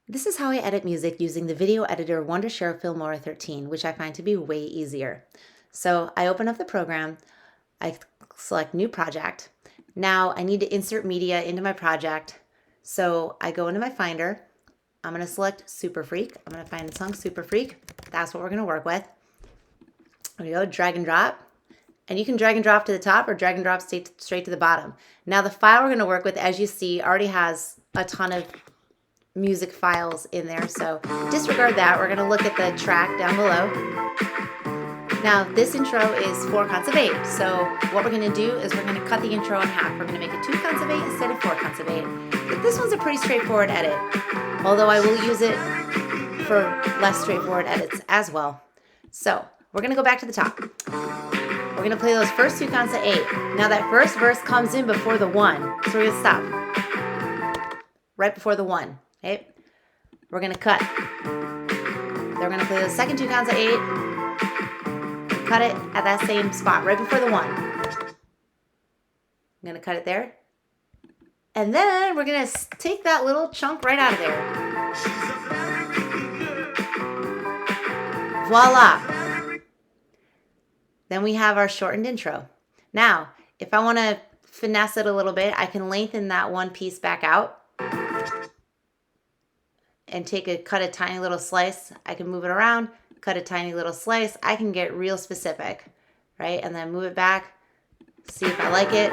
This is how I edit music using the video editor Wondershare Filmora 13, which I find to be way easier. So I open up the program, I select New Project. Now I need to insert media into my project. So I go into my Finder. I'm going to select Super Freak. I'm going to find the song Super Freak. That's what we're going to work with. There we go, drag and drop. And you can drag and drop to the top or drag and drop straight to the bottom. Now the file we're going to work with, as you see, already has a ton of music files in there, so disregard that. We're going to look at the track down below. Now this intro is 4 counts of 8, so what we're going to do is we're going to cut the intro in half. We're going to make it 2 counts of 8 instead of 4 counts of 8. But this one's a pretty straightforward edit, although I will use it for less straightforward edits as well. So we're going to go back to the top. We're going to play those first 2 counts of 8. Now that first verse comes in before the 1, so we're going to stop right before the 1. Okay? We're going to cut. Then we're going to play the second 2 counts of 8. Cut it at that same spot, right before the 1. I'm going to cut it there. And then we're going to take that little chunk right out of there. Voila. Then we have our shortened intro. Now, if I want to finesse it a little bit, I can lengthen that one piece back out and cut a tiny little slice. I can move it around, cut a tiny little slice. I can get real specific, right? And then move it back, see if I like it.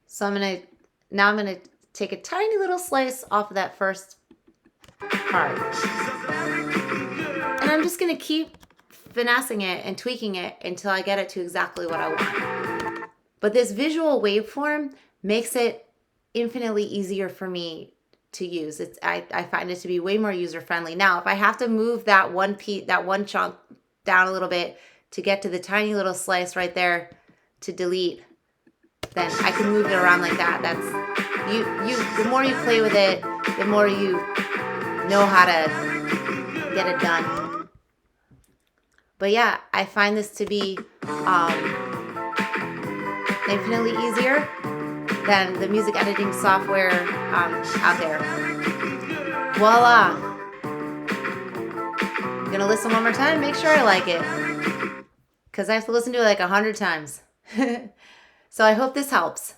So I'm gonna take a tiny little slice off of that first part. And I'm just gonna keep finessing it and tweaking it until I get it to exactly what I want. But this visual waveform makes it infinitely easier for me to use. I find it to be way more user-friendly. Now, if I have to move that one chunk down a little bit to get to the tiny little slice right there to delete, then I can move it around like that. The more you play with it, the more you know how to get it done. But yeah, I find this to be infinitely easier than the music editing software out there. Voila! I'm gonna listen one more time, make sure I like it, because I have to listen to it like 100 times. So I hope this helps.